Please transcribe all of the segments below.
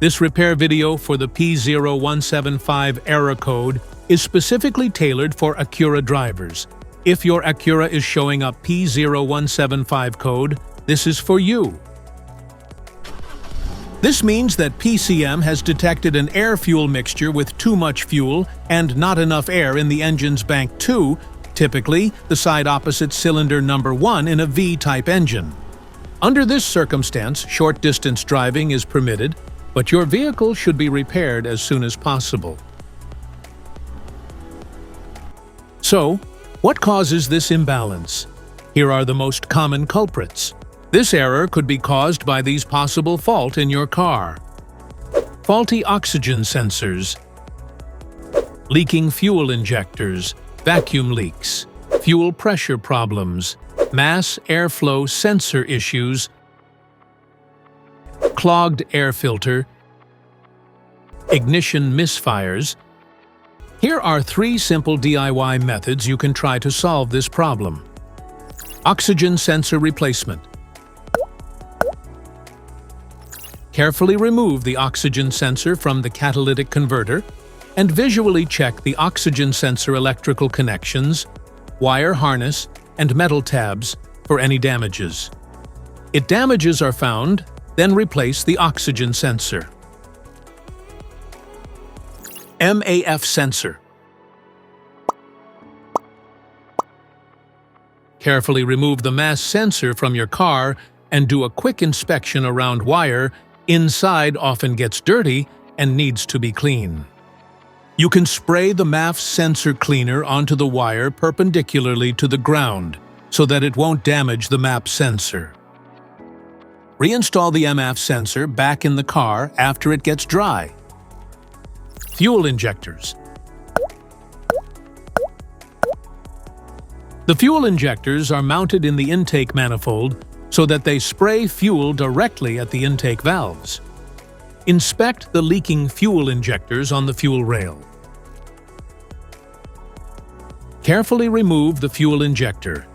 This repair video for the P0175 error code is specifically tailored for Acura drivers. If your Acura is showing up P0175 code, this is for you. This means that PCM has detected an air-fuel mixture with too much fuel and not enough air in the engine's bank 2, typically the side opposite cylinder number 1 in a V-type engine. Under this circumstance, short-distance driving is permitted, but your vehicle should be repaired as soon as possible. So, what causes this imbalance? Here are the most common culprits. This error could be caused by these possible faults in your car: faulty oxygen sensors, leaking fuel injectors, vacuum leaks, fuel pressure problems, mass airflow sensor issues, clogged air filter, ignition misfires. Here are 3 simple DIY methods you can try to solve this problem. Oxygen sensor replacement. Carefully remove the oxygen sensor from the catalytic converter and visually check the oxygen sensor electrical connections, wire harness, and metal tabs for any damages. If damages are found, then replace the oxygen sensor. MAF Sensor. Carefully remove the MAF sensor from your car and do a quick inspection around wire. Inside often gets dirty and needs to be clean. You can spray the MAF sensor cleaner onto the wire perpendicularly to the ground so that it won't damage the MAF sensor. Reinstall the MAF sensor back in the car after it gets dry. Fuel injectors. The fuel injectors are mounted in the intake manifold so that they spray fuel directly at the intake valves. Inspect the leaking fuel injectors on the fuel rail. Carefully remove the fuel injector.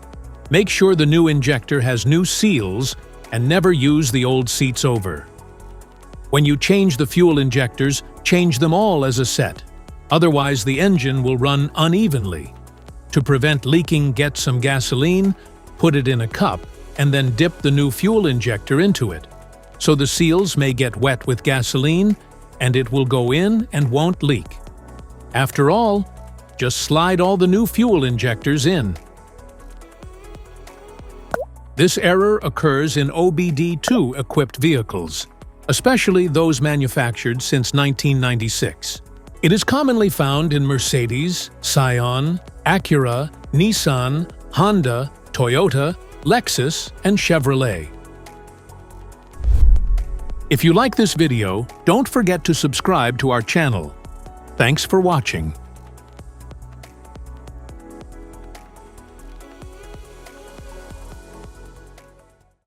Make sure the new injector has new seals and never use the old seats over. When you change the fuel injectors, change them all as a set. Otherwise, the engine will run unevenly. To prevent leaking, get some gasoline, put it in a cup, and then dip the new fuel injector into it, so the seals may get wet with gasoline and it will go in and won't leak. After all, just slide all the new fuel injectors in. This error occurs in OBD2 equipped vehicles, especially those manufactured since 1996. It is commonly found in Mercedes, Scion, Acura, Nissan, Honda, Toyota, Lexus, and Chevrolet. If you like this video, don't forget to subscribe to our channel. Thanks for watching.